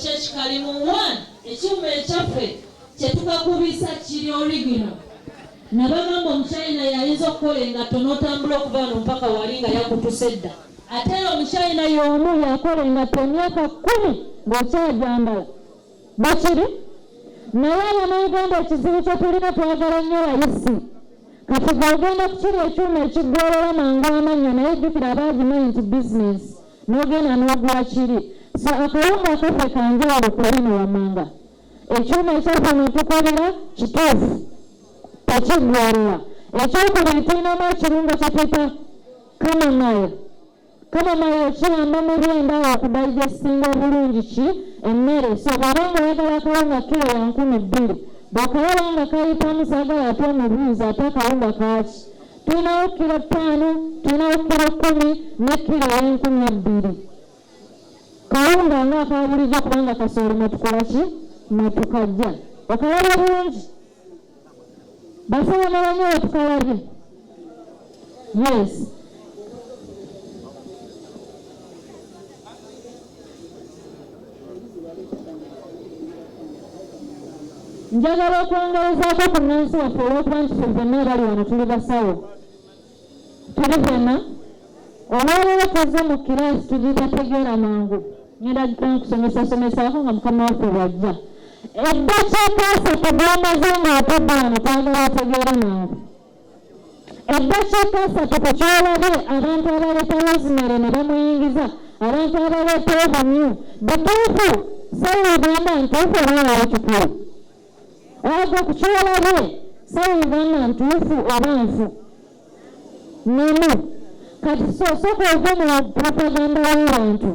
kyekikalimu 1 ekyuma ekyaffe kyetukakubisa kiri original nabagamba omuchina yayinza okukola engatto n'otambula okuva wano mpaka wali nga yakutuse edda ate omuchina y'omu yakola engatto emyaka 10 ng'okyajambala bakiri naye abanayuganda ekizibu kye tulina twagala nnyo bayisi kati g'ogenda kukiri ekyuma ekiggolera mangu amannyo naye jjukira abaagimanyi nti bizinesi n'ogenda n'ogula kiri so akawunga akaffe kanjawulo ku bino wammanga ekyuma ekyaffe netukolera kituufu tekiggwalira ekyokubiri tulinamu ekirungo kyetuyita kamamayo kiyamba mu byenda okudigestinga obulungi ki emmere so bw'obanga oyagala akawunga kilo ya 12 bw'akalaba nga kayitamu saagala ate omubuuzi ate akawunga kaaki tulinawo kilo 5 tulinawo kilo 10 ne kilo 12 kawunga nga akabulijjo kubanga kasooli mwetukola ki mwetukajja okalaba bulungi basaba nabanyo wetukalabye yes njagala okwongerezaako ku nnansi waffe olw'okuba nti ffe ffenna bali wano tuli basawo tuli ffenna olwaleero tuzze mu kiraasi tugiyita tegeera mangu ngenda kusomesako nga mukama waffe bwajja eddakiika 3 gwamaze ng'atudde wano twagala otegeera mangu eddakiika 3 tekyolabye abantu abaleeta rosemary ne bamuyingiza abantu abaleeta obunyu bituufu sawuganda ntuufu oba wakikulu oga kukyolabye sawuganda ntuufu oba nfu nemu kati soka ova mu propaganda w'abantu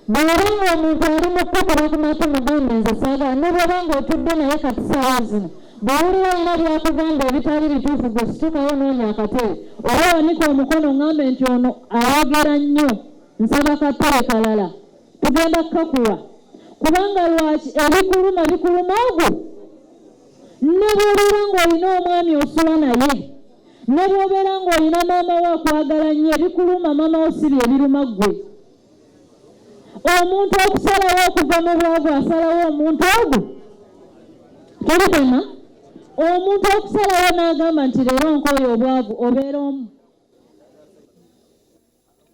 bw'obanga omuntu ali mu kkokola kumata mugambe nze saagala ne bw'obanga otudde naye kati saawa zino bw'owulira olina byakugamba ebitali bituufu gwe situkayo noonya akatebe oba wanika omukono ngambe nti ono ayogera nnyo nsaba katebe kalala tugenda kukakuwa kubanga lwaki ebikuluma bikuluma ogwo ne bw'obeera ng'olina omwami osula naye ne bw'obeera ng'olina maama wo akwagala nnyo ebikuluma maama wo si bye biruma ggwe omuntu okusalawo okuva mu bwavu asalawo omuntu ogwo tulibona omuntu okusalawo n'agamba nti leero nkooyo obwavu obeera omu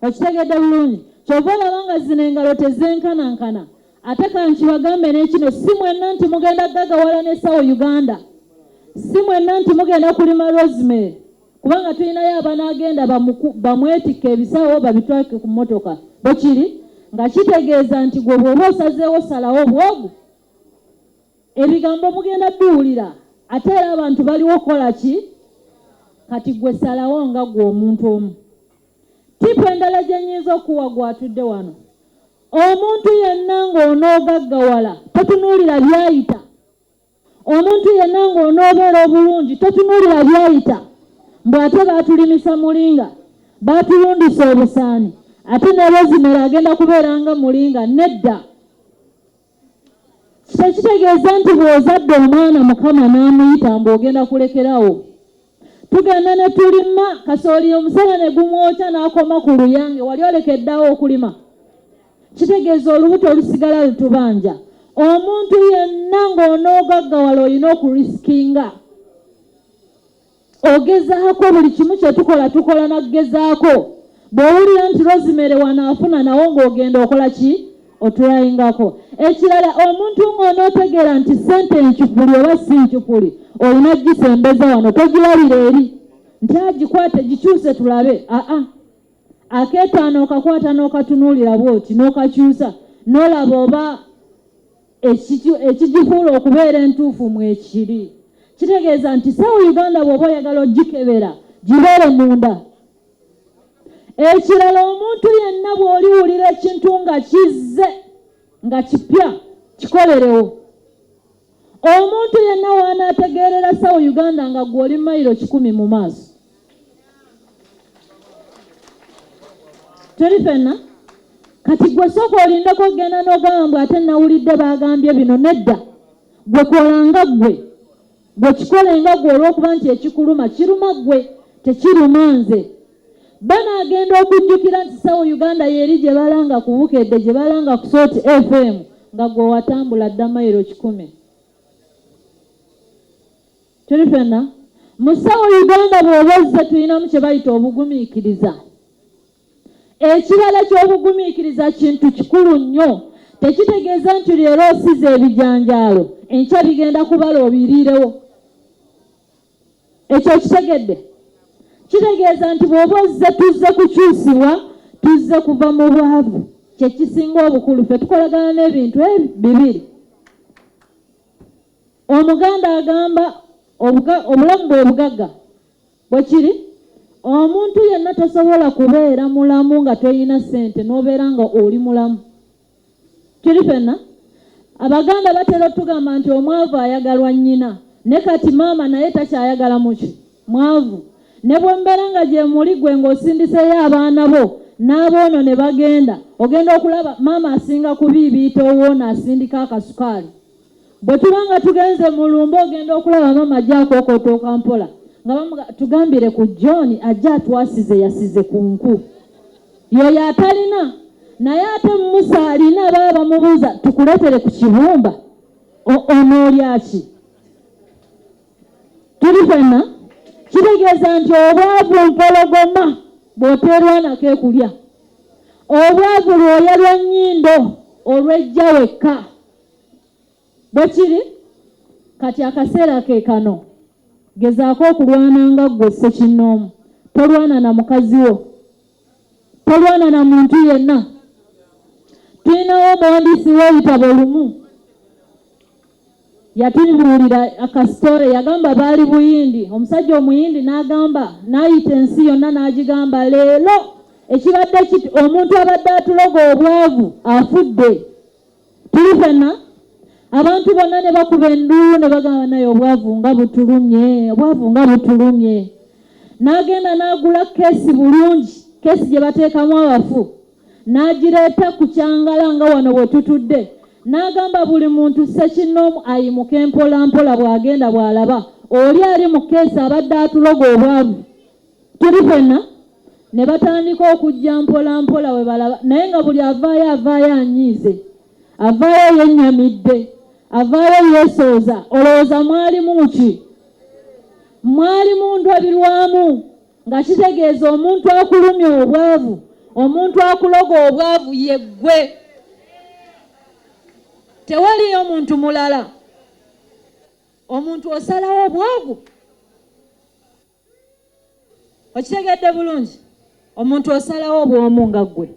okitegedde bulungi kyova olaba nga zino engalo tezenkanankana ate kankibagambe n'ekino si mwenna nti mugenda gagawala ne sawo uganda si mwenna nti mugenda kulima rosemary kubanga tulinayo abanaagenda bamwetikka ebisawo babitwake ku mmotoka bwekiri nga kitegeeza nti gwe bw'oba osazeewo salawo bwogu ebigambo mugenda biwulira ate era abantu baliwo kola ki kati gwe salawo nga gwe omuntu omu tipu endala gye nnyinza okuwa gwatudde wano omuntu yenna ng'onoogaggawala totunuulira byayita omuntu yenna ng'onoobeera obulungi totunuulira byayita mbw ate baatulimisa mulinga baatulundisa obusaani ate ne rosemary agenda kubeera nga mulinga nedda tekitegeeza nti bw'ozadde omwana mukama n'amuyita mbw'ogenda kulekerawo tugenda ne tulima kasooli omusana ne gumwokya n'akoma ku luyange wali olekeddawo okulima kitegeeza olubuto olusigala lutubanja omuntu yenna ng'onoogaggawala olina okurisikinga ogezaako buli kimu kyetukola tukola nakugezaako bw'owulira nti rosemary wanaafuna nawo ng'ogenda okola ki otulayingako ekirala omuntu ng'onootegeera nti sente encupuli oba si ncupuli olina gisembeza wano togirabira eri nti agikwate gikyuse tulabe akeetaano okakwata n'okatunuulira bwoti n'okakyusa n'olaba oba ekigifuula okubeera entuufu mwekiri kitegeeza nti sawa uganda bw'oba oyagala ogikebera gibeere munda ekirala omuntu yenna bw'oliwulira ekintu nga kizze nga kipya kikolerewo omuntu yenna waanaategeerera sawa uganda nga gw'oli mayiro 100 mu maaso teri ffenna kati gwe sooka olindeko ogenda n'ogamba mbw ate nawulidde baagambye bino nedda gwe kolanga gwe kikolenga gwe olw'okuba nti ekikuluma kiruma gwe tekiruma nze banaagenda okujjukira nti sawa uganda yeri gye balanga ku bukedde gye balanga ku Sot FM nga gwe watambula dda mayiro 10. Tuli ffenna mu ssawo Uganda bw'oba ozze tulinamu kye bayita obugumiikiriza. Ekibala ky'obugumiikiriza kintu kikulu nnyo. Tekitegeeza nti leero osize ebijanjaalo enkya bigenda kubala obiriirewo. Ekyo kitegedde. Kitegeeza nti bw'oba ozze tuzze kukyusibwa, tuzze kuva mu bwavu. Kye kisinga obukulu. Ffe tukolagana n'ebintu bibiri. Omuganda agamba obulamu bwe bugagga. Bwe kiri? Omuntu yenna tasobola kubeera mulamu nga toyina ssente n'obeera nga oli mulamu. Kiri ffenna? Abaganda batera okutugamba nti omwavu ayagalwa nnyina. Ne kati maama naye takyayagala muki? Mwavu. Ne bwe mbeera nga gye muli gwe ng'osindiseyo abaana bo n'aboono ne bagenda, ogenda okulaba maama asinga kubiibiita owoono asindika akasukaali. Bwe tuba nga tugenze mu lumbe ogenda okulaba maama ajja akookotooka mpola. Nga tugambire ku John ajja atwasize yasize ku nku. Yoyo atalina. Naye ate Musa alina baba bamubuuza tukuleetere ku kibumba. Onoolya ki? Tuli ffenna? Kitegeeza nti obwavu mpologoma bw'oteerwanako ekulya. Obwavu lwoya lwa nnyindo olw'ejja wekka. Bwe kiri? Kati akaseera ke kano. Gezaako okulwana nga ggwe ssekinnoomu. Tolwana na mukazi wo. Tolwana na muntu yenna. Tulinawo omuwandiisi w'ebitabo lumu. Yatubuulira akasitore yagamba baali Buyindi. Omusajja Omuyindi n'agamba n'ayita ensi yonna n'agigamba leero ekibadde kiti omuntu abadde atuloga obwavu afudde. Tuli ffenna? Abantu bonna ne bakuba enduulu ne bagamba naye obwavu nga butulumye, obwavu nga butulumye. N'agenda n'agula keesi bulungi, keesi gye bateekamu abafu. N'agireeta ku kyangala nga wano bwe tutudde. N'agamba buli muntu ssekinnoomu ayimuke mpola mpola bw'agenda bw'alaba. Oli ali mu keesi abadde atuloga obwavu. Tuli ffenna? Ne batandika okujja mpola mpola we balaba. Naye nga buli avaayo anyiize. Avaayo yennyamidde. Avaayo yeesooza. Olowooza mwalimu ki? Mwalimu ndabirwamu. Nga kitegeeza omuntu akulumya obwavu, omuntu akuloga obwavu ye ggwe. Tewaliyo muntu mulala. Omuntu osalawo obwavu. Okitegedde bulungi? Omuntu osalawo obwomu nga ggwe.